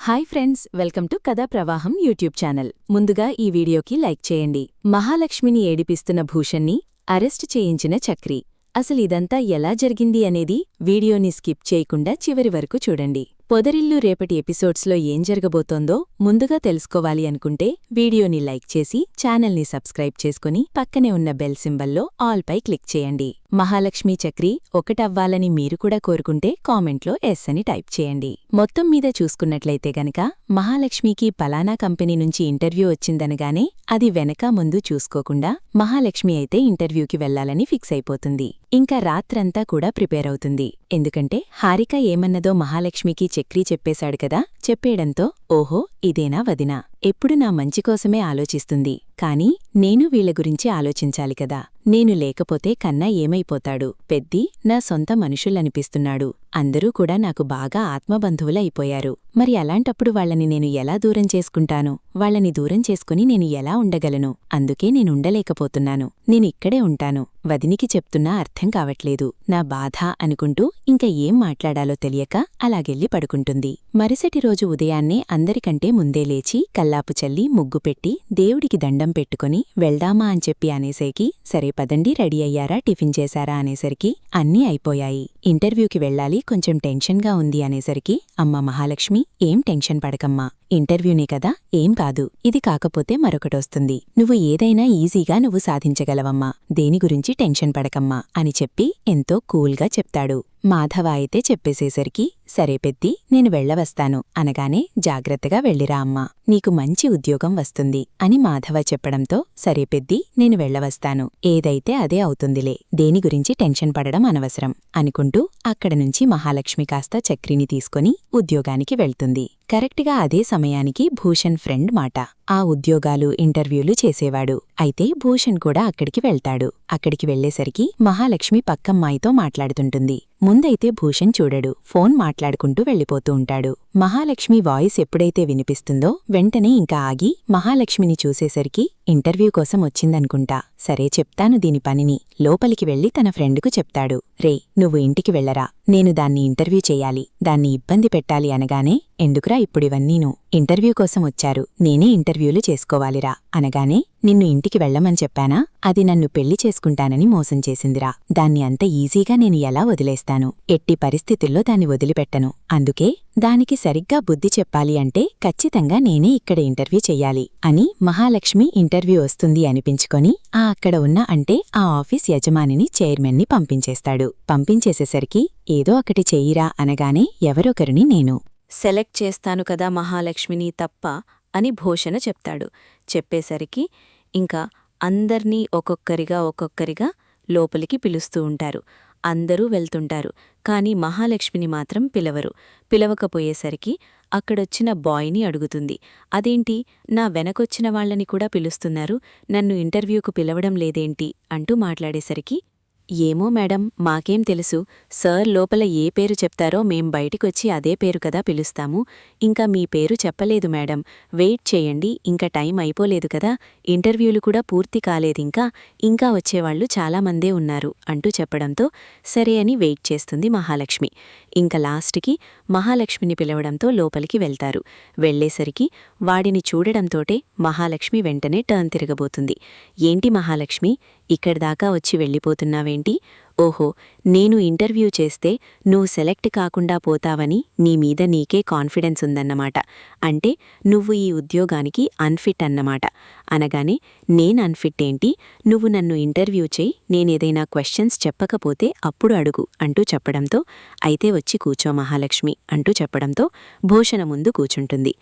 Hi friends, welcome to కథా ప్రవాహం YouTube channel. ముందుగా ఈ వీడియోకి లైక్ చేయండి. మహాలక్ష్మిని ఏడిపిస్తున్న భూషణ్ని అరెస్ట్ చేయించిన చక్రి. అసలిదంతా ఎలా జరిగింది అనేది వీడియోని స్కిప్ చేయకుండా చివరి వరకు చూడండి. పొదరిల్లు రేపటి ఎపిసోడ్స్లో ఏం జరగబోతోందో ముందుగా తెలుసుకోవాలి అనుకుంటే వీడియోని లైక్ చేసి ఛానల్ని సబ్స్క్రైబ్ చేసుకుని పక్కనే ఉన్న బెల్ సింబల్లో ఆల్ పై క్లిక్ చేయండి. మహాలక్ష్మి చక్రి ఒకటవ్వాలని మీరు కూడా కోరుకుంటే కామెంట్లో ఎస్ అని టైప్ చేయండి. మొత్తం మీద చూసుకున్నట్లయితే గనక మహాలక్ష్మికి పలానా కంపెనీ నుంచి ఇంటర్వ్యూ వచ్చిందనగానే అది వెనక ముందు చూసుకోకుండా మహాలక్ష్మి అయితే ఇంటర్వ్యూకి వెళ్లాలని ఫిక్స్ అయిపోతుంది. ఇంకా రాత్రంతా కూడా ప్రిపేర్ అవుతుంది. ఎందుకంటే హారిక ఏమన్నదో మహాలక్ష్మికి చక్రి చెప్పేశాడు కదా. చెప్పేయడంతో ఓహో ఇదేనా వదినా, ఎప్పుడు నా మంచి కోసమే ఆలోచిస్తుంది, కానీ నేను వీళ్ల గురించి ఆలోచించాలి కదా. నేను లేకపోతే కన్నా ఏమైపోతాడు, పెద్ది నా సొంత మనుషులనిపిస్తున్నాడు. అందరూ కూడా నాకు బాగా ఆత్మబంధువుల అయిపోయారు. మరి అలాంటప్పుడు వాళ్లని నేను ఎలా దూరం చేసుకుంటాను? వాళ్లని దూరం చేసుకుని నేను ఎలా ఉండగలను? అందుకే నేనుండలేకపోతున్నాను. నేనిక్కడే ఉంటాను. వదినికి చెప్తున్నా అర్థం కావట్లేదు నా బాధ అనుకుంటూ ఇంకా ఏం మాట్లాడాలో తెలియక అలాగెళ్ళి పడుకుంటుంది. మరుసటి రోజు ఉదయాన్నే అందరికంటే ముందే లేచి కల్లాపు చల్లి ముగ్గు పెట్టి దేవుడికి దండం పెట్టుకుని వెళ్దామా అని చెప్పి అనేసరికి సరే పదండి, రెడీ అయ్యారా, టిఫిన్ చేశారా అనేసరికి అన్నీ అయిపోయాయి. ఇంటర్వ్యూకి వెళ్ళాలి, కొంచెం టెన్షన్గా ఉంది అనేసరికి అమ్మ మహాలక్ష్మి ఏం టెన్షన్ పడకమ్మా, ఇంటర్వ్యూనే కదా, ఏం కాదు, ఇది కాకపోతే మరొకటొస్తుంది, నువ్వు ఏదైనా ఈజీగా నువ్వు సాధించగలవమ్మా, దేని గురించి టెన్షన్ పడకమ్మా అని చెప్పి ఎంతో కూల్గా చెప్తాడు. మాధవ అయితే చెప్పేసేసరికి సరే పెద్ది, నేను వెళ్ళవస్తాను అనగానే జాగ్రత్తగా వెళ్ళిరా అమ్మా, నీకు మంచి ఉద్యోగం వస్తుంది అని మాధవ చెప్పడంతో సరే పెద్ది, నేను వెళ్ళవస్తాను, ఏదైతే అదే అవుతుందిలే, దేని గురించి టెన్షన్ పడడం అనవసరం అనుకుంటూ అక్కడనుంచి మహాలక్ష్మి కాస్త చక్రిని తీసుకుని ఉద్యోగానికి వెళ్తుంది. కరెక్ట్గా అదే సమయానికి భూషణ్ ఫ్రెండ్ మాట. ఆ ఉద్యోగాలు ఇంటర్వ్యూలు చేసేవాడు. అయితే భూషణ్ కూడా అక్కడికి వెళ్తాడు. అక్కడికి వెళ్లేసరికి మహాలక్ష్మి పక్కమ్మాయితో మాట్లాడుతుంటుంది. ముందైతే భూషణ్ చూడడు, ఫోన్ మాట్లాడుకుంటూ వెళ్ళిపోతూ ఉంటాడు. మహాలక్ష్మి వాయిస్ ఎప్పుడైతే వినిపిస్తుందో వెంటనే ఇంకా ఆగి మహాలక్ష్మిని చూసేసరికి ఇంటర్వ్యూ కోసం వచ్చిందనుకుంటా, సరే చెప్తాను దీని పనిని, లోపలికి వెళ్లి తన ఫ్రెండుకు చెప్తాడు. రే నువ్వు ఇంటికి వెళ్లరా, నేను దాన్ని ఇంటర్వ్యూ చెయ్యాలి, దాన్ని ఇబ్బంది పెట్టాలి అనగానే ఎందుకురా ఇప్పుడివన్నీను, ఇంటర్వ్యూ కోసం వచ్చారు, నేనే ఇంటర్వ్యూలు చేసుకోవాలిరా అనగానే నిన్ను ఇంటికి వెళ్లమని చెప్పానా, అది నన్ను పెళ్లి చేసుకుంటానని మోసం చేసిందిరా, దాన్ని అంత ఈజీగా నేను ఎలా వదిలేస్తాను, ఎట్టి పరిస్థితుల్లో దాన్ని వదిలిపెట్టను, అందుకే దానికి సరిగ్గా బుద్ధి చెప్పాలి అంటే ఖచ్చితంగా నేనే ఇక్కడ ఇంటర్వ్యూ చెయ్యాలి అని మహాలక్ష్మి ఇంటర్వ్యూ వస్తుంది అనిపించుకొని ఆ అక్కడ ఉన్న అంటే ఆ ఆఫీస్ యజమానిని చైర్మన్ని పంపించేస్తాడు. పంపించేసేసరికి ఏదో ఒకటి చెయ్యిరా అనగానే ఎవరొకరిని నేను సెలెక్ట్ చేస్తాను కదా మహాలక్ష్మిని తప్ప అని భూషణ చెప్తాడు. చెప్పేసరికి ఇంకా అందర్నీ ఒక్కొక్కరిగా లోపలికి పిలుస్తూ ఉంటారు. అందరూ వెళ్తుంటారు, కాని మహాలక్ష్మిని మాత్రం పిలవరు. పిలవకపోయేసరికి అక్కడొచ్చిన బాయ్ని అడుగుతుంది, అదేంటి నా వెనకొచ్చిన వాళ్లని కూడా పిలుస్తున్నారు, నన్ను ఇంటర్వ్యూకు పిలవడం లేదేంటి అంటూ మాట్లాడేసరికి ఏమో మేడం, మాకేం తెలుసు, సార్ లోపల ఏ పేరు చెప్తారో మేం బయటికొచ్చి అదే పేరు కదా పిలుస్తాము, ఇంకా మీ పేరు చెప్పలేదు మేడం, వెయిట్ చేయండి, ఇంకా టైం అయిపోలేదు కదా, ఇంటర్వ్యూలు కూడా పూర్తి కాలేదింకా వచ్చేవాళ్లు చాలామందే ఉన్నారు అంటూ చెప్పడంతో సరే అని వెయిట్ చేస్తుంది మహాలక్ష్మి. ఇంకా లాస్ట్కి మహాలక్ష్మిని పిలవడంతో లోపలికి వెళ్తారు. వెళ్లేసరికి వాడిని చూడడంతోటే మహాలక్ష్మి వెంటనే టర్న్ తిరగబోతుంది. ఏంటి మహాలక్ష్మి, ఇక్కడిదాకా వచ్చి వెళ్ళిపోతున్నావేంటి? ఓహో, నేను ఇంటర్వ్యూ చేస్తే నువ్వు సెలెక్ట్ కాకుండా పోతావని నీ మీద నీకే కాన్ఫిడెన్స్ ఉందన్నమాట, అంటే నువ్వు ఈ ఉద్యోగానికి అన్ఫిట్ అన్నమాట అనగానే నేను అన్ఫిట్ ఏంటి, నువ్వు నన్ను ఇంటర్వ్యూ చేయి, నేనేదైనా క్వశ్చన్స్ చెప్పకపోతే అప్పుడు అడుగు అంటూ చెప్పడంతో అయితే వచ్చి కూర్చో మహాలక్ష్మి అంటూ చెప్పడంతో భూషణ ముందు కూచుంటుంది.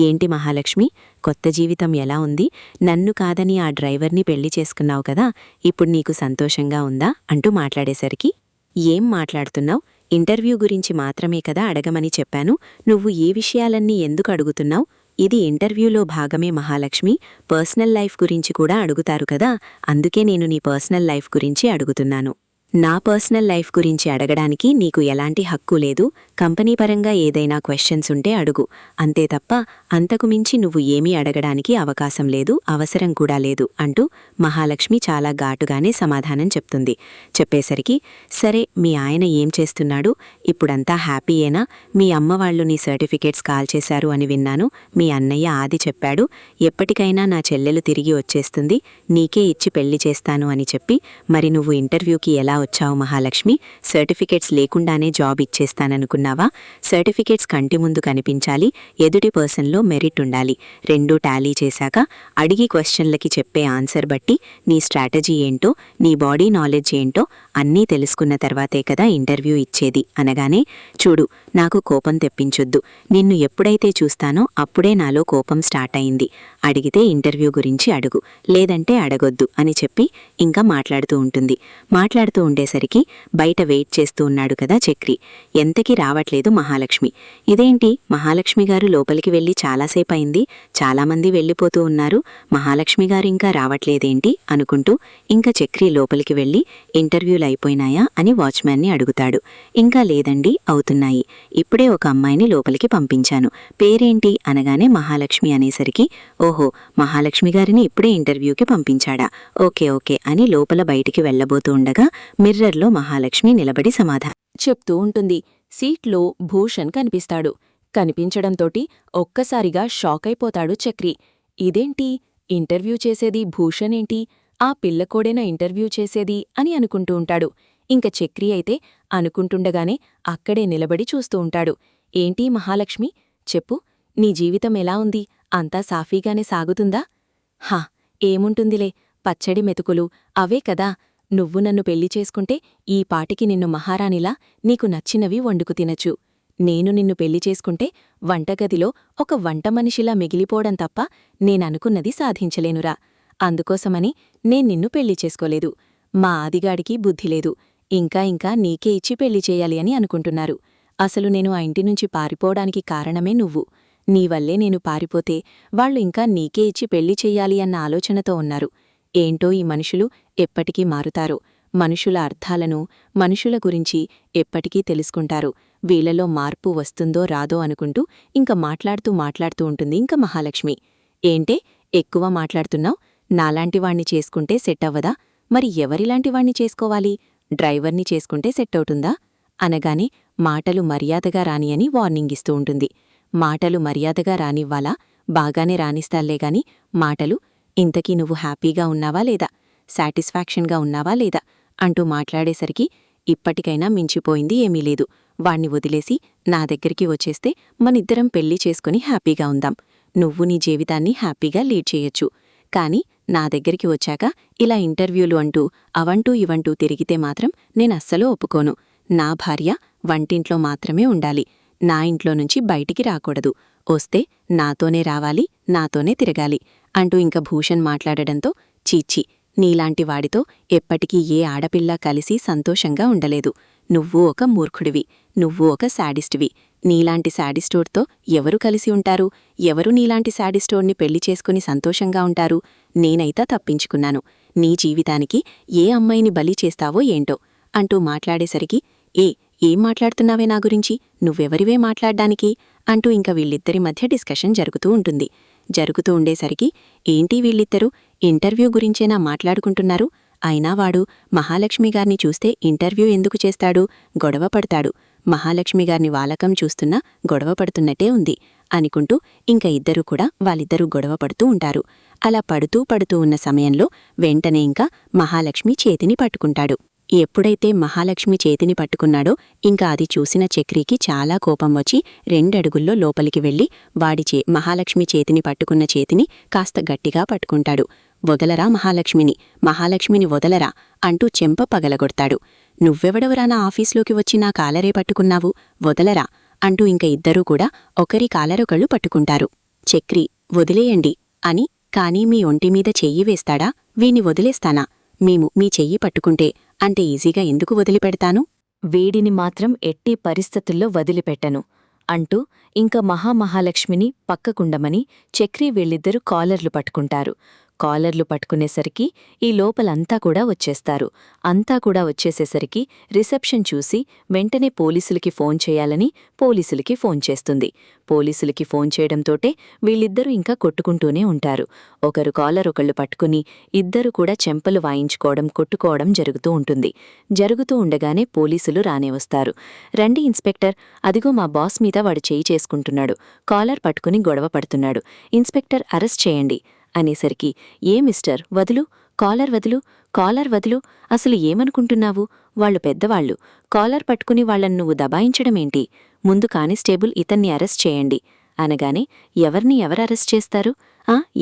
ఏంటి మహాలక్ష్మి, కొత్త జీవితం ఎలా ఉంది, నన్ను కాదని ఆ డ్రైవర్ని పెళ్లి చేసుకున్నావు కదా, ఇప్పుడు నీకు సంతోషంగా ఉందా అంటూ మాట్లాడేసరికి ఏం మాట్లాడుతున్నావు, ఇంటర్వ్యూ గురించి మాత్రమే కదా అడగమని చెప్పాను, నువ్వు ఈ విషయాలన్నీ ఎందుకు అడుగుతున్నావు, ఇది ఇంటర్వ్యూలో భాగమే మహాలక్ష్మి, పర్సనల్ లైఫ్ గురించి కూడా అడుగుతారు కదా, అందుకే నేను నీ పర్సనల్ లైఫ్ గురించి అడుగుతున్నాను. నా పర్సనల్ లైఫ్ గురించి అడగడానికి నీకు ఎలాంటి హక్కు లేదు. కంపెనీ పరంగా ఏదైనా క్వశ్చన్స్ ఉంటే అడుగు, అంతే తప్ప అంతకు మించి నువ్వు ఏమీ అడగడానికి అవకాశం లేదు, అవసరం కూడా లేదు అంటూ మహాలక్ష్మి చాలా ఘాటుగానే సమాధానం చెప్తుంది. చెప్పేసరికి, సరే మీ ఆయన ఏం చేస్తున్నాడు, ఇప్పుడంతా హ్యాపీయేనా, మీ అమ్మ వాళ్ళు నీ సర్టిఫికేట్స్ కాల్ చేశారు అని విన్నాను, మీ అన్నయ్య ఆది చెప్పాడు, ఎప్పటికైనా నా చెల్లెలు తిరిగి వచ్చేస్తుంది, నీకే ఇచ్చి పెళ్లి చేస్తాను అని చెప్పి, మరి నువ్వు ఇంటర్వ్యూకి ఎలా వచ్చావు మహాలక్ష్మి, సర్టిఫికేట్స్ లేకుండానే జాబ్ ఇచ్చేస్తాననుకున్నావా, సర్టిఫికేట్స్ కంటి ముందు కనిపించాలి, ఎదుటి పర్సన్లో మెరిట్ ఉండాలి, రెండూ టాలీ చేశాక అడిగి క్వశ్చన్లకి చెప్పే ఆన్సర్ బట్టి నీ స్ట్రాటజీ ఏంటో, నీ బాడీ నాలెడ్జ్ ఏంటో అన్నీ తెలుసుకున్న తర్వాతే కదా ఇంటర్వ్యూ ఇచ్చేది అనగానే, చూడు నాకు కోపం తెప్పించొద్దు, నిన్ను ఎప్పుడైతే చూస్తానో అప్పుడే నాలో కోపం స్టార్ట్ అయింది, అడిగితే ఇంటర్వ్యూ గురించి అడుగు, లేదంటే అడగొద్దు అని చెప్పి ఇంకా మాట్లాడుతూ ఉంటుంది. మాట్లాడుతూ ఉండేసరికి బయట వెయిట్ చేస్తూ ఉన్నాడు కదా చక్రి. ఎంతకీ రావట్లేదు మహాలక్ష్మి. ఇదేంటి మహాలక్ష్మి గారు లోపలికి వెళ్ళి చాలాసేపు అయింది, చాలామంది వెళ్ళిపోతూ ఉన్నారు, మహాలక్ష్మి గారు ఇంకా రావట్లేదేంటి అనుకుంటూ ఇంకా చక్రి లోపలికి వెళ్ళి ఇంటర్వ్యూలు అయిపోయినాయా అని వాచ్మ్యాన్ని అడుగుతాడు. ఇంకా లేదండి, అవుతున్నాయి, ఇప్పుడే ఒక అమ్మాయిని లోపలికి పంపించాను, పేరేంటి అనగానే మహాలక్ష్మి అనేసరికి, ఓహో మహాలక్ష్మి గారిని ఇప్పుడే ఇంటర్వ్యూకి పంపించాడా, ఓకే ఓకే అని లోపల బయటికి వెళ్లబోతూ ఉండగా మిర్రర్లో మహాలక్ష్మి నిలబడి సమాధానం చెప్తూ ఉంటుంది. సీట్లో భూషణ్ కనిపిస్తాడు. కనిపించడంతోటి ఒక్కసారిగా షాకైపోతాడు చక్రి. ఇదేంటి, ఇంటర్వ్యూ చేసేది భూషణ్ ఏంటి, ఆ పిల్లకోడేనా ఇంటర్వ్యూ చేసేది అని అనుకుంటూ ఉంటాడు. ఇంక చక్రి అయితే అనుకుంటుండగానే అక్కడే నిలబడి చూస్తూ ఉంటాడు. ఏంటి మహాలక్ష్మి, చెప్పు, నీ జీవితం ఎలా ఉంది, అంతా సాఫీగానే సాగుతుందా? హా, ఏముంటుందిలే, పచ్చడి మెతుకులు అవే కదా, నువ్వు నన్ను పెళ్లి చేసుకుంటే ఈ పాటికి నిన్ను మహారాణిలా నీకు నచ్చినవి వండుకు తినచ్చు. నేను నిన్ను పెళ్లి చేసుకుంటే వంటగదిలో ఒక వంటమనిషిలా మిగిలిపోవడం తప్ప నేననుకున్నది సాధించలేనురా. అందుకోసమని నిన్ను పెళ్లి చేసుకోలేదు. మా ఆదిగాడికి బుద్ధిలేదు, ఇంకా ఇంకా నీకే ఇచ్చి పెళ్లి చేయాలి అని అనుకుంటున్నారు. అసలు నేను ఆ ఇంటినుంచి పారిపోవడానికి కారణమే నువ్వు. నీవల్లే నేను పారిపోతే వాళ్ళు ఇంకా నీకే ఇచ్చి పెళ్లి చెయ్యాలి అన్న ఆలోచనతో ఉన్నారు. ఏంటో ఈ మనుషులు ఎప్పటికీ మారుతారో, మనుషుల అర్థాలను, మనుషుల గురించి ఎప్పటికీ తెలుసుకుంటారు. వీళ్లలో మార్పు వస్తుందో రాదో అనుకుంటూ ఇంక మాట్లాడుతూ ఉంటుంది ఇంక మహాలక్ష్మి. ఏంటే ఎక్కువ మాట్లాడుతున్నావ్, నాలాంటివాణ్ణి చేసుకుంటే సెట్ అవ్వదా, మరి ఎవరిలాంటివాణ్ణి చేసుకోవాలి, డ్రైవర్ని చేసుకుంటే సెట్ అవుతుందా అనగానే, మాటలు మర్యాదగా రాని అని వార్నింగ్ ఇస్తూ ఉంటుంది. మాటలు మర్యాదగా రానివ్వాలా, బాగానే రానిస్తాల్లేగాని మాటలు, ఇంతకీ నువ్వు హ్యాపీగా ఉన్నావా లేదా, సాటిస్ఫాక్షన్గా ఉన్నావా లేదా అంటూ మాట్లాడేసరికి, ఇప్పటికైనా మించిపోయింది ఏమీ లేదు, వాణ్ణి వదిలేసి నా దగ్గరికి వచ్చేస్తే మనిద్దరం పెళ్లి చేసుకుని హ్యాపీగా ఉందాం, నువ్వు నీ జీవితాన్ని హ్యాపీగా లీడ్ చేయొచ్చు. కాని నా దగ్గరికి వచ్చాక ఇలా ఇంటర్వ్యూలు అంటూ అవంటూ ఇవంటూ తిరిగితే మాత్రం నేనస్సలు ఒప్పుకోను. నా భార్య వంటింట్లో మాత్రమే ఉండాలి, నా ఇంట్లో నుంచి బయటికి రాకూడదు, వస్తే నాతోనే రావాలి, నాతోనే తిరగాలి అంటూ ఇంక భూషణ్ మాట్లాడడంతో, చీచి, నీలాంటి వాడితో ఎప్పటికీ ఏ ఆడపిల్ల కలిసి సంతోషంగా ఉండలేదు. నువ్వు ఒక మూర్ఖుడివి, నువ్వు ఒక శాడిస్టువి. నీలాంటి శాడిస్టోడ్తో ఎవరు కలిసి ఉంటారు, ఎవరు నీలాంటి శాడిస్టోడ్ని పెళ్లి చేసుకుని సంతోషంగా ఉంటారు. నేనైతా తప్పించుకున్నాను, నీ జీవితానికి ఏ అమ్మాయిని బలి చేస్తావో ఏంటో అంటూ మాట్లాడేసరికి, ఏం మాట్లాడుతున్నావే నా గురించి, నువ్వెవరివే మాట్లాడ్డానికి అంటూ ఇంక వీళ్ళిద్దరి మధ్య డిస్కషన్ జరుగుతూ ఉంటుంది. జరుగుతూ ఉండేసరికి, ఏంటి వీళ్ళిద్దరూ ఇంటర్వ్యూ గురించేనా మాట్లాడుకుంటున్నారు, అయినా వాడు మహాలక్ష్మి గారిని చూస్తే ఇంటర్వ్యూ ఎందుకు చేస్తాడు, గొడవ పడతాడు, మహాలక్ష్మి గారిని వాలకం చూస్తున్నా గొడవ పడుతున్నట్టే ఉంది అనుకుంటూ ఇంక ఇద్దరూ కూడా వాళ్ళిద్దరూ గొడవ పడుతూ ఉంటారు. అలా పడుతూ ఉన్న సమయంలో వెంటనే ఇంకా మహాలక్ష్మి చేతిని పట్టుకుంటాడు. ఎప్పుడైతే మహాలక్ష్మి చేతిని పట్టుకున్నాడో ఇంకా అది చూసిన చక్రికి చాలా కోపం వచ్చి 2 అడుగుల్లో లోపలికి వెళ్ళి మహాలక్ష్మి చేతిని పట్టుకున్న చేతిని కాస్త గట్టిగా పట్టుకుంటాడు. వదలరా మహాలక్ష్మిని వదలరా అంటూ చెంప పగలగొడతాడు. నువ్వెవడవరా నా ఆఫీస్లోకి వచ్చి నా కాలరే పట్టుకున్నావు, వదలరా అంటూ ఇంక ఇద్దరూ కూడా ఒకరి కాలరొకళ్ళు పట్టుకుంటారు. చక్రి, వదిలేయండి అని, కానీ మీ ఒంటిమీద చెయ్యి వేస్తాడా, వీణ్ణి వదిలేస్తానా, మీ చెయ్యి పట్టుకుంటే అంటే ఈజీగా ఎందుకు వదిలిపెడతాను, వీడిని మాత్రం ఎట్టి పరిస్థితుల్లో వదిలిపెట్టను అంటూ ఇంక మహాలక్ష్మిని పక్కకుండమని చక్రి వీళ్ళిద్దరూ కాలర్లు పట్టుకుంటారు. కాలర్లు పట్టుకునేసరికి ఈ లోపలంతా కూడా వచ్చేస్తారు. అంతా కూడా వచ్చేసేసరికి రిసెప్షన్ చూసి వెంటనే పోలీసులకి ఫోన్ చేయాలని పోలీసులకి ఫోన్ చేస్తుంది. పోలీసులకి ఫోన్ చేయడంతోటే వీళ్ళిద్దరూ ఇంకా కొట్టుకుంటూనే ఉంటారు. ఒకరు కాలర్ ఒకళ్ళు పట్టుకుని ఇద్దరు కూడా చెంపలు వాయించుకోవడం కొట్టుకోవడం జరుగుతూ ఉంటుంది. జరుగుతూ ఉండగానే పోలీసులు రానే వస్తారు. రండి ఇన్స్పెక్టర్, అదిగో మా బాస్ మీద వాడు చేయి చేసుకుంటున్నాడు, కాలర్ పట్టుకుని గొడవ పడుతున్నాడు, ఇన్స్పెక్టర్ అరెస్ట్ చేయండి అనేసరికి, ఏ మిస్టర్, వదులు, కాలర్ వదులు, కాలర్ వదులు, అసలు ఏమనుకుంటున్నావు, వాళ్ళు పెద్దవాళ్ళు, కాలర్ పట్టుకుని వాళ్ళను నువ్వు దబాయించడమేంటి, ముందు కానిస్టేబుల్ ఇతన్ని అరెస్ట్ చేయండి అనగానే, ఎవరిని ఎవరు అరెస్ట్ చేస్తారు,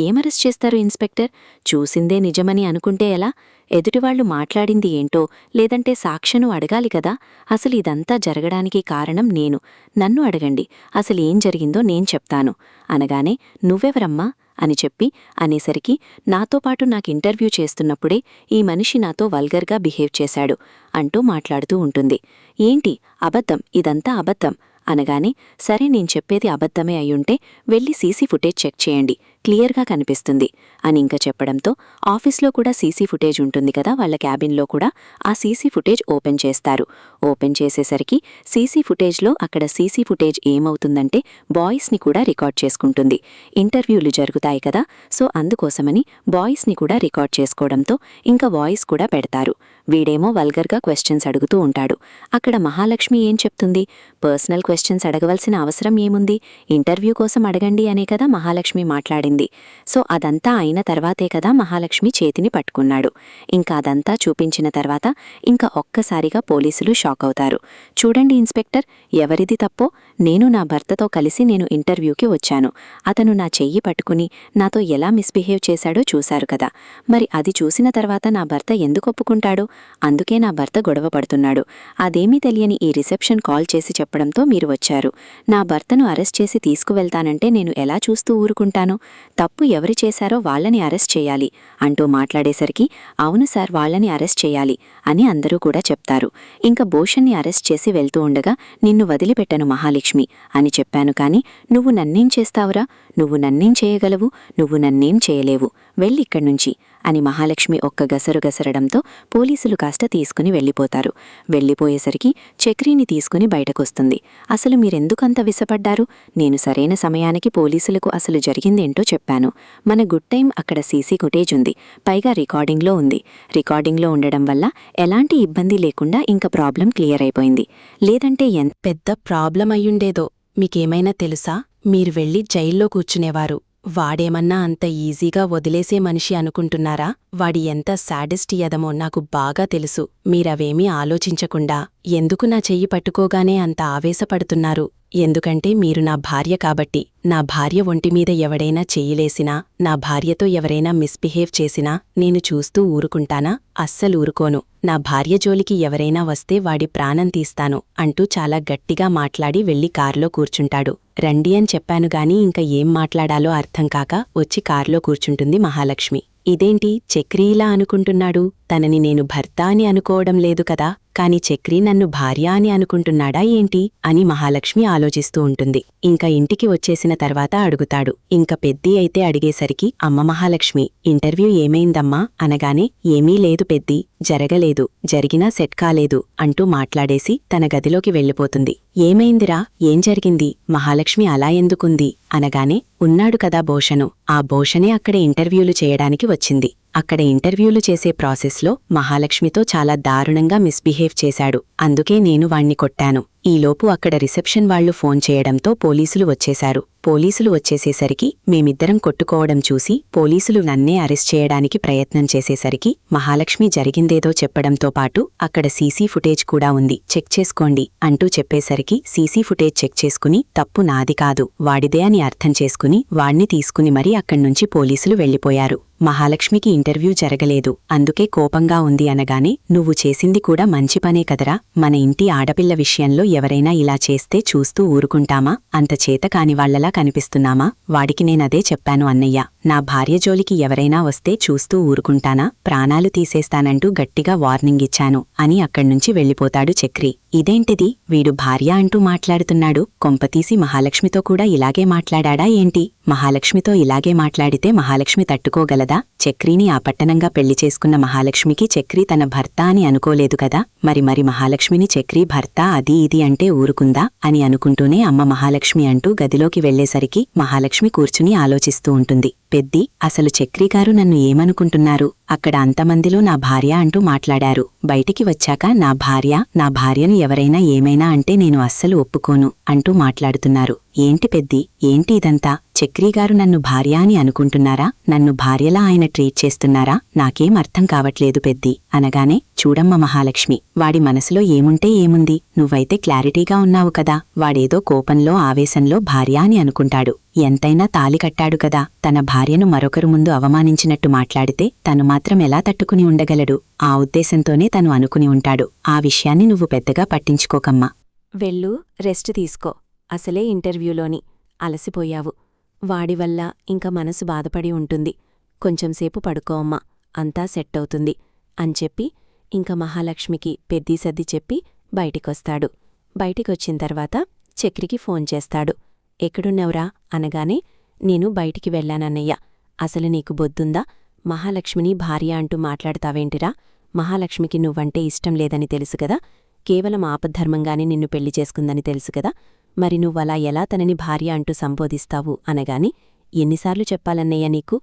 ఏమరెస్ట్ చేస్తారు ఇన్స్పెక్టర్, చూసిందే నిజమని అనుకుంటే ఎలా, ఎదుటివాళ్లు మాట్లాడింది ఏంటో లేదంటే సాక్ష్యను అడగాలి కదా, అసలు ఇదంతా జరగడానికి కారణం నేను, నన్ను అడగండి, అసలేం జరిగిందో నేను చెప్తాను అనగానే, నువ్వెవరమ్మా అని చెప్పి అనేసరికి, నాతో పాటు నాకు ఇంటర్వ్యూ చేస్తున్నప్పుడే ఈ మనిషి నాతో వల్గర్గా బిహేవ్ చేశాడు అంటూ మాట్లాడుతూ ఉంటుంది. ఏంటి అబద్ధం, ఇదంతా అబద్ధం అనగానే, సరే నేను చెప్పేది అబద్ధమే అయ్యుంటే వెళ్ళి సీసీ ఫుటేజ్ చెక్ చేయండి, క్లియర్గా కనిపిస్తుంది అని ఇంకా చెప్పడంతో, ఆఫీస్లో కూడా సీసీ ఫుటేజ్ ఉంటుంది కదా వాళ్ళ క్యాబిన్లో కూడా, ఆ సీసీ ఫుటేజ్ ఓపెన్ చేస్తారు. ఓపెన్ చేసేసరికి సీసీ ఫుటేజ్లో అక్కడ సీసీ ఫుటేజ్ ఏమవుతుందంటే బాయ్స్ని కూడా రికార్డ్ చేసుకుంటుంది. ఇంటర్వ్యూలు జరుగుతాయి కదా, సో అందుకోసమని బాయ్స్ని కూడా రికార్డ్ చేసుకోవడంతో ఇంకా వాయిస్ కూడా పెడతారు. వీడేమో వల్గర్గా క్వశ్చన్స్ అడుగుతూ ఉంటాడు. అక్కడ మహాలక్ష్మి ఏం చెప్తుంది, పర్సనల్ క్వశ్చన్స్ అడగవలసిన అవసరం ఏముంది, ఇంటర్వ్యూ కోసం అడగండి అనే కదా మహాలక్ష్మి మాట్లాడింది. సో అదంతా అయిన తర్వాతే కదా మహాలక్ష్మి చేతిని పట్టుకున్నాడు. ఇంకా అదంతా చూపించిన తర్వాత ఇంకా ఒక్కసారిగా పోలీసులు షాక్ అవుతారు. చూడండి ఇన్స్పెక్టర్, ఎవరిది తప్పో, నేను నా భర్తతో కలిసి నేను ఇంటర్వ్యూకి వచ్చాను, అతను నా చెయ్యి పట్టుకుని నాతో ఎలా మిస్బిహేవ్ చేశాడో చూశారు కదా, మరి అది చూసిన తర్వాత నా భర్త ఎందుకు ఒప్పుకుంటాడో, అందుకే నా భర్త గొడవ పడుతున్నాడు, అదేమీ తెలియని ఈ రిసెప్షన్ కాల్ చేసి చెప్పడంతో మీరు వచ్చారు, నా భర్తను అరెస్ట్ చేసి తీసుకువెళ్తానంటే నేను ఎలా చూస్తూ ఊరుకుంటాను, తప్పు ఎవరు చేశారో వాళ్ళని అరెస్ట్ చేయాలి అంటూ మాట్లాడేసరికి, అవును సార్ వాళ్ళని అరెస్ట్ చేయాలి అని అందరూ కూడా చెప్తారు. ఇంకా భూషణ్ని అరెస్ట్ చేసి వెళ్తూ ఉండగా, నిన్ను వదిలిపెట్టను మహాలక్ష్మి అని చెప్పాను, కానీ నువ్వు నన్నేం చేస్తావురా, నువ్వు నన్నేం చేయగలవు, నువ్వు నన్నేం చేయలేవు, వెళ్ళిక్కడ్నుంచి అని మహాలక్ష్మి ఒక్క గసరు గసరడంతో పోలీసులు కాస్త తీసుకుని వెళ్ళిపోతారు. వెళ్ళిపోయేసరికి చక్రీని తీసుకుని బయటకొస్తుంది. అసలు మీరెందుకంత విసపడ్డారు, నేను సరైన సమయానికి పోలీసులకు అసలు జరిగిందేంటో చెప్పాను, మన గుడ్ టైం అక్కడ సీసీ ఫుటేజ్ ఉంది, పైగా రికార్డింగ్లో ఉంది, రికార్డింగ్లో ఉండడం వల్ల ఎలాంటి ఇబ్బంది లేకుండా ఇంకా ప్రాబ్లం క్లియర్ అయిపోయింది, లేదంటే ఎంత పెద్ద ప్రాబ్లం అయ్యుండేదో, మీకేమైనా తెలుసా, మీరు వెళ్ళి జైల్లో కూర్చునేవారు, వాడేమన్నా అంత ఈజీగా వదిలేసే మనిషి అనుకుంటున్నారా, వాడి ఎంత శాడిస్ట్ యదమో నాకు బాగా తెలుసు, మీరవేమీ ఆలోచించకుండా ఎందుకు నా చెయ్యి పట్టుకోగానే అంత ఆవేశపడుతున్నారు, ఎందుకంటే మీరు నా భార్య కాబట్టి, నా భార్య ఒంటిమీద ఎవడైనా చెయ్యిలేసినా, నా భార్యతో ఎవరైనా మిస్బిహేవ్ చేసినా నేను చూస్తూ ఊరుకుంటానా, అస్సలూరుకోను, నా భార్య జోలికి ఎవరైనా వస్తే వాడి ప్రాణం తీస్తాను అంటూ చాలా గట్టిగా మాట్లాడి వెళ్లి కార్లో కూర్చుంటాడు. రండి అని చెప్పానుగాని ఇంకా ఏం మాట్లాడాలో అర్థంకాక వచ్చి కార్లో కూర్చుంటుంది మహాలక్ష్మి. ఇదేంటి చక్రీ ఇలా అనుకుంటున్నాడు, తనని నేను భర్త అని అనుకోవడం లేదు కదా, కాని చక్రీ నన్ను భార్య అని అనుకుంటున్నాడా ఏంటి అని మహాలక్ష్మి ఆలోచిస్తూ ఉంటుంది. ఇంకా ఇంటికి వచ్చేసిన తర్వాత అడుగుతాడు. ఇంక పెద్ది అయితే అడిగేసరికి, అమ్మ మహాలక్ష్మి, ఇంటర్వ్యూ ఏమైందమ్మా అనగానే, ఏమీ లేదు పెద్ది, జరగలేదు, జరిగినా సెట్ కాలేదు అంటూ మాట్లాడేసి తన గదిలోకి వెళ్ళిపోతుంది. ఏమైందిరా, ఏం జరిగింది, మహాలక్ష్మి అలా ఎందుకుంది అనగానే, ఉన్నాడు కదా భూషణు, ఆ భూషణే అక్కడ ఇంటర్వ్యూలు చేయడానికి వచ్చింది, అక్కడ ఇంటర్వ్యూలు చేసే ప్రాసెస్లో మహాలక్ష్మితో చాలా దారుణంగా మిస్బిహేవ్ చేశాడు, అందుకే నేను వాణ్ణి కొట్టాను. ఈలోపు అక్కడ రిసెప్షన్ వాళ్లు ఫోన్ చేయడంతో పోలీసులు వచ్చేశారు. పోలీసులు వచ్చేసేసరికి మేమిద్దరం కొట్టుకోవడం చూసి పోలీసులు నన్నే అరెస్ట్ చేయడానికి ప్రయత్నం చేసేసరికి మహాలక్ష్మి జరిగిందేదో చెప్పడంతో పాటు అక్కడ సీసీ ఫుటేజ్ కూడా ఉంది, చెక్ చేసుకోండి అంటూ చెప్పేసరికి సీసీ ఫుటేజ్ చెక్ చేసుకుని తప్పు నాది కాదు వాడిదే అని అర్థం చేసుకుని వాణ్ణి తీసుకుని మరీ అక్కడ్నుంచి పోలీసులు వెళ్లిపోయారు. మహాలక్ష్మికి ఇంటర్వ్యూ జరగలేదు, అందుకే కోపంగా ఉంది అనగానే, నువ్వు చేసింది కూడా మంచి పనే కదరా, మన ఇంటి ఆడపిల్ల విషయంలో ఎవరైనా ఇలా చేస్తే చూస్తూ ఊరుకుంటామా, అంత చేత కాని వాళ్లలా కనిపిస్తున్నామా, వాడికి నేనదే చెప్పాను అన్నయ్య, నా భార్య జోలికి ఎవరైనా వస్తే చూస్తూ ఊరుకుంటానా, ప్రాణాలు తీసేస్తానంటూ గట్టిగా వార్నింగ్ ఇచ్చాను అని అక్కడ్నుంచి వెళ్ళిపోతాడు చక్రి. ఇదేంటిది, వీడు భార్య అంటూ మాట్లాడుతున్నాడు, కొంపతీసి మహాలక్ష్మితో కూడా ఇలాగే మాట్లాడా ఏంటి? మహాలక్ష్మితో ఇలాగే మాట్లాడితే మహాలక్ష్మి తట్టుకోగలదా? చక్రీని ఆపట్టనంగా పెళ్లి చేసుకున్న మహాలక్ష్మికి చక్రి తన భర్త అని అనుకోలేదు కదా, మరి మహాలక్ష్మిని చక్రి భర్త అది ఇది అంటే ఊరుకుందా అని అనుకుంటూనే అమ్మ మహాలక్ష్మి అంటూ గదిలోకి వెళ్లేసరికి మహాలక్ష్మి కూర్చుని ఆలోచిస్తూ ఉంటుంది. పెద్ది, అసలు చక్రిగారు నన్ను ఏమనుకుంటున్నారు? అక్కడ అంతమందిలో నా భార్య అంటూ మాట్లాడారు, బయటికి వచ్చాక నా భార్యను ఎవరైనా ఏమైనా అంటే నేను అస్సలు ఒప్పుకోను అంటూ మాట్లాడుతున్నారు. ఏంటి పెద్ది, ఏంటి ఇదంతా? చక్రిగారు నన్ను భార్య అని అనుకుంటున్నారా? నన్ను భార్యలా ఆయన ట్రీట్ చేస్తున్నారా? నాకేం అర్థం కావట్లేదు పెద్ది అనగానే, చూడమ్మ మహాలక్ష్మి, వాడి మనసులో ఏముంటే ఏముంది, నువ్వైతే క్లారిటీగా ఉన్నావు కదా. వాడేదో కోపంలో ఆవేశంలో భార్య అని అనుకుంటాడు. ఎంతైనా తాలి కట్టాడు కదా, తన భార్యను మరొకరు ముందు అవమానించినట్టు మాట్లాడితే తను మాత్రం ఎలా తట్టుకుని ఉండగలడు? ఆ ఉద్దేశంతోనే తను అనుకుని ఉంటాడు. ఆ విషయాన్ని నువ్వు పెద్దగా పట్టించుకోకమ్మా. వెళ్ళు, రెస్ట్ తీసుకో. అసలే ఇంటర్వ్యూలోని అలసిపోయావు. వాడివల్ల ఇంక మనసు బాధపడి ఉంటుంది. కొంచెంసేపు పడుకోమ్మా, అంతా సెట్ అవుతుంది అని చెప్పి ఇంక మహాలక్ష్మికి పెద్దీ సర్ది చెప్పి బయటికొస్తాడు. బయటికొచ్చిన తర్వాత చక్రికి ఫోన్ చేస్తాడు. ఎక్కడున్నవ్రా అనగానే, నేను బయటికి వెళ్ళానన్నయ్య. అసలు నీకు బొద్దుందా? మహాలక్ష్మిని భార్య అంటూ మాట్లాడతావేంటిరా? మహాలక్ష్మికి నువ్వంటే ఇష్టం లేదని తెలుసుకదా, కేవలం ఆపద్ధర్మంగానే నిన్ను పెళ్లి చేసుకుందని తెలుసుకదా, మరి నువ్వలా ఎలా తనని భార్య అంటూ సంబోధిస్తావు అనగాని, ఎన్నిసార్లు చెప్పాలన్నయ్య నీకు?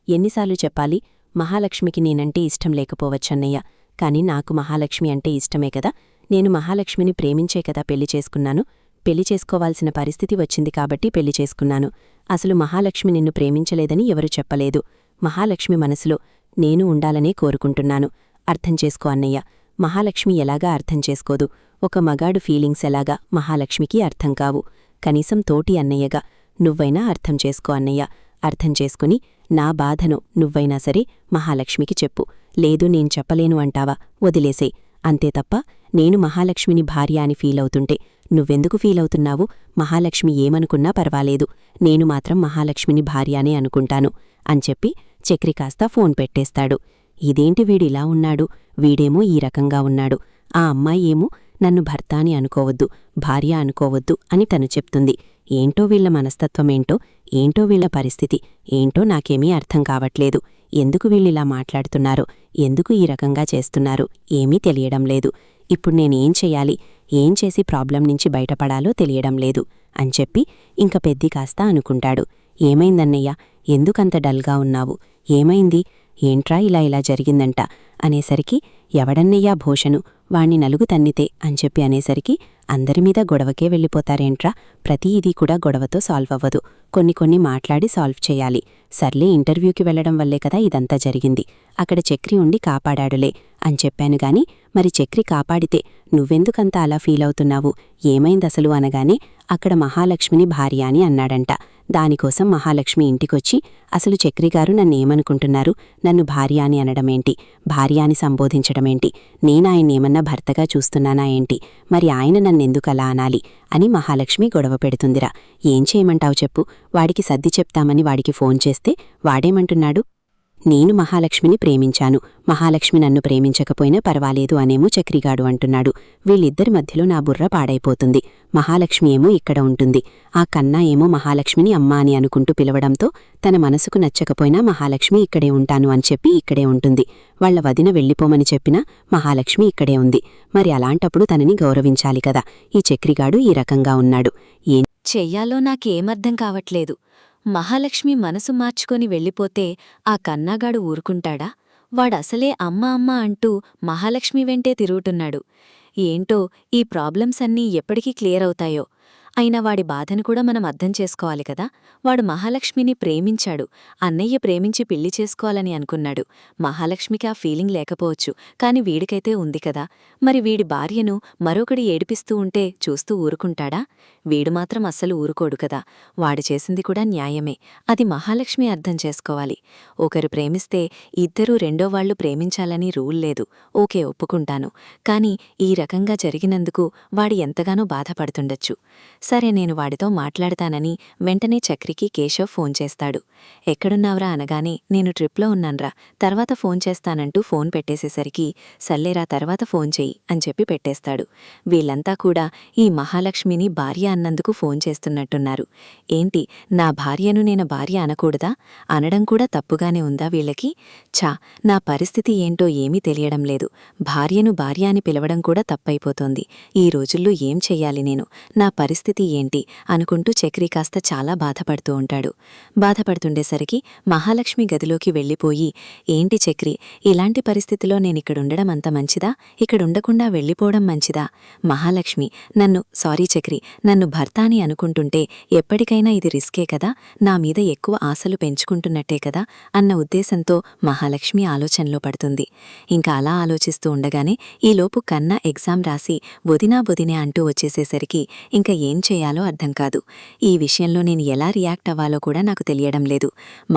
ఎన్నిసార్లు చెప్పాలి? మహాలక్ష్మికి నేనంటే ఇష్టం లేకపోవచ్చన్నయ్య, కాని నాకు మహాలక్ష్మి అంటే ఇష్టమే కదా. నేను మహాలక్ష్మిని ప్రేమించే కదా పెళ్లి చేసుకున్నాను. పెళ్లి చేసుకోవాల్సిన పరిస్థితి వచ్చింది కాబట్టి పెళ్లి చేసుకున్నాను. అసలు మహాలక్ష్మి నిన్ను ప్రేమించలేదని ఎవరు చెప్పలేదు. మహాలక్ష్మి మనసులో నేను ఉండాలనే కోరుకుంటున్నాను. అర్థం చేసుకో అన్నయ్య. మహాలక్ష్మి ఎలాగా అర్థం చేసుకోదు? ఒక మగాడు ఫీలింగ్స్ ఎలాగా మహాలక్ష్మికి అర్థం కావు. కనీసం తోటి అన్నయ్యగా నువ్వైనా అర్థం చేసుకో అన్నయ్య. అర్థం చేసుకుని నా బాధను నువ్వైనా సరే మహాలక్ష్మికి చెప్పు. లేదు నేను చెప్పలేను అంటావా, వదిలేసే. అంతే తప్ప నేను మహాలక్ష్మిని భార్య అని ఫీలవుతుంటే నువ్వెందుకు ఫీలవుతున్నావు? మహాలక్ష్మి ఏమనుకున్నా పర్వాలేదు, నేను మాత్రం మహాలక్ష్మిని భార్యానే అనుకుంటాను అని చెప్పి చక్రి కాస్త ఫోన్ పెట్టేస్తాడు. ఇదేంటి వీడిలా ఉన్నాడు? వీడేమో ఈ రకంగా ఉన్నాడు. ఆ అమ్మాయి ఏమో నన్ను భర్త అని అనుకోవద్దు, భార్య అనుకోవద్దు అని తను చెప్తుంది. ఏంటో వీళ్ల మనస్తత్వమేంటో, ఏంటో వీళ్ల పరిస్థితి ఏంటో నాకేమీ అర్థం కావట్లేదు. ఎందుకు వీళ్ళిలా మాట్లాడుతున్నారో, ఎందుకు ఈ రకంగా చేస్తున్నారో ఏమీ తెలియడం లేదు. ఇప్పుడు నేనేం చెయ్యాలి, ఏం చేసి ప్రాబ్లం నుంచి బయటపడాలో తెలియడం లేదు అని చెప్పి ఇంక పెద్ది కాస్త అనుకుంటాడు. ఏమైందన్నయ్య, ఎందుకంత డల్గా ఉన్నావు? ఏమైంది? ఏంట్రా ఇలా జరిగిందంట అనేసరికి, ఎవడన్నయ్యా భూషణు, వాణ్ణి నలుగు తన్నితే అని చెప్పి అనేసరికి, అందరిమీద గొడవకే వెళ్ళిపోతారేంట్రా? ప్రతి ఇది కూడా గొడవతో సాల్వ్ అవ్వదు. కొన్ని మాట్లాడి సాల్వ్ చేయాలి. సర్లే, ఇంటర్వ్యూకి వెళ్లడం వల్లే కదా ఇదంతా జరిగింది. అక్కడ చక్రి ఉండి కాపాడాడులే అని చెప్పాను గాని, మరి చక్రి కాపాడితే నువ్వెందుకంత అలా ఫీలవుతున్నావు? ఏమైందసలు అనగానే, అక్కడ మహాలక్ష్మిని భార్య అని అన్నాడంట. దానికోసం మహాలక్ష్మి ఇంటికొచ్చి, అసలు చక్రిగారు నన్నేమనుకుంటున్నారు? నన్ను భార్య అని అనడమేంటి? భార్య అని సంబోధించడమేంటి? నేనాయన్నేమన్నా భర్తగా చూస్తున్నానా ఏంటి? మరి ఆయన నన్నెందుకలా అనాలి అని మహాలక్ష్మి గొడవ పెడుతుందిరా. ఏం చేయమంటావు చెప్పు? వాడికి సర్ది చెప్తామని వాడికి ఫోన్ చేస్తే వాడేమంటున్నాడు? నేను మహాలక్ష్మిని ప్రేమించాను, మహాలక్ష్మి నన్ను ప్రేమించకపోయినా పర్వాలేదు అనేమో చక్రిగాడు అంటున్నాడు. వీళ్ళిద్దరి మధ్యలో నా బుర్ర పాడైపోతుంది. మహాలక్ష్మి ఏమో ఇక్కడ ఉంటుంది, ఆ కన్నా ఏమో మహాలక్ష్మిని అమ్మా అని అనుకుంటూ పిలవడంతో తన మనసుకు నచ్చకపోయినా మహాలక్ష్మి ఇక్కడే ఉంటాను అని చెప్పి ఇక్కడే ఉంటుంది. వాళ్ల వదిన వెళ్ళిపోమని చెప్పినా మహాలక్ష్మి ఇక్కడే ఉంది. మరి అలాంటప్పుడు తనని గౌరవించాలి కదా. ఈ చక్రిగాడు ఈ రకంగా ఉన్నాడు. ఏం చెయ్యాలో నాకేమర్థం కావట్లేదు. మహాలక్ష్మి మనసు మార్చుకొని వెళ్ళిపోతే ఆ కన్నాగాడు ఊరుకుంటాడా? వాడసలే అమ్మ అమ్మ అంటూ మహాలక్ష్మి వెంటే తిరుగుతున్నాడు. ఏంటో ఈ ప్రాబ్లమ్స్ అన్నీ ఎప్పటికీ క్లియర్ అవుతాయో. అయినా వాడి బాధను కూడా మనం అర్థం చేసుకోవాలి కదా. వాడు మహాలక్ష్మిని ప్రేమించాడు, అన్నయ్య ప్రేమించి పెళ్లి చేసుకోవాలని అనుకున్నాడు. మహాలక్ష్మికి ఆ ఫీలింగ్ లేకపోవచ్చు, కాని వీడికైతే ఉంది కదా. మరి వీడి భార్యను మరొకడి ఏడిపిస్తూ ఉంటే చూస్తూ ఊరుకుంటాడా? వీడు మాత్రం అస్సలు ఊరుకోడు కదా. వాడు చేసింది కూడా న్యాయమే, అది మహాలక్ష్మి అర్థం చేసుకోవాలి. ఒకరు ప్రేమిస్తే ఇద్దరూ రెండో వాళ్లు ప్రేమించాలని రూల్ లేదు. ఓకే, ఒప్పుకుంటాను. కాని ఈ రకంగా జరిగినందుకు వాడి ఎంతగానో బాధపడుతుండొచ్చు. సరే నేను వాడితో మాట్లాడతానని వెంటనే చక్రికి కేశవ్ ఫోన్ చేస్తాడు. ఎక్కడున్నావ్రా అనగానే నేను ట్రిప్లో ఉన్నాన్రా, తర్వాత ఫోన్ చేస్తానంటూ ఫోన్ పెట్టేసేసరికి సల్లేరా తర్వాత ఫోన్ చెయ్యి అని చెప్పి పెట్టేస్తాడు. వీళ్ళంతా కూడా ఈ మహాలక్ష్మిని భార్య అన్నందుకు ఫోన్ చేస్తున్నట్టున్నారు. ఏంటి, నా భార్యను నేను భార్య అనకూడదా? అనడం కూడా తప్పుగానే ఉందా వీళ్ళకి? ఛా, నా పరిస్థితి ఏంటో ఏమీ తెలియడం లేదు. భార్యను భార్య అని పిలవడం కూడా తప్పైపోతోంది. ఈ రోజుల్లో ఏం చెయ్యాలి నేను? నా పరిస్థితి ఏంటి అనుకుంటూ చక్రి కాస్త చాలా బాధపడుతూ ఉంటాడు. బాధపడుతుండేసరికి మహాలక్ష్మి గదిలోకి వెళ్ళిపోయి, ఏంటి చక్రి, ఇలాంటి పరిస్థితిలో నేనిక్కడుండడం అంత మంచిదా? ఇక్కడుండకుండా వెళ్ళిపోవడం మంచిదా? మహాలక్ష్మి, సారీ చక్రి, నన్ను భర్త అని అనుకుంటుంటే ఎప్పటికైనా ఇది రిస్కే కదా, నా మీద ఎక్కువ ఆశలు పెంచుకుంటున్నట్టే కదా అన్న ఉద్దేశంతో మహాలక్ష్మి ఆలోచనలో పడుతుంది. ఇంకా అలా ఆలోచిస్తూ ఉండగానే ఈలోపు కన్నా ఎగ్జామ్ రాసి వదినా వదినే అంటూ వచ్చేసేసరికి ఇంకా ఏం చేయాలో అర్థం కాదు. ఈ విషయంలో నేను ఎలా రియాక్ట్ అవ్వాలో కూడా నాకు తెలియడం లేదు.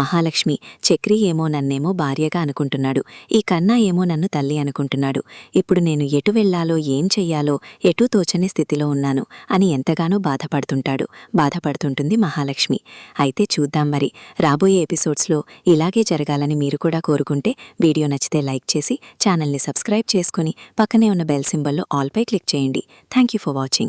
మహాలక్ష్మి, చక్రి ఏమో నన్నేమో భార్యగా అనుకుంటున్నాడు, ఈ కన్నా ఏమో నన్ను తల్లి అనుకుంటున్నాడు. ఇప్పుడు నేను ఎటు వెళ్లాలో ఏం చెయ్యాలో ఎటూ తోచని స్థితిలో ఉన్నాను అని ఎంతగానో బాధపడుతుంటుంది మహాలక్ష్మి. అయితే చూద్దాం మరి, రాబోయే ఎపిసోడ్స్లో ఇలాగే జరగాలని మీరు కూడా కోరుకుంటే వీడియో నచ్చితే లైక్ చేసి ఛానల్ని సబ్స్క్రైబ్ చేసుకుని పక్కనే ఉన్న బెల్ సింబల్లో ఆల్పై క్లిక్ చేయండి. Thank you for watching.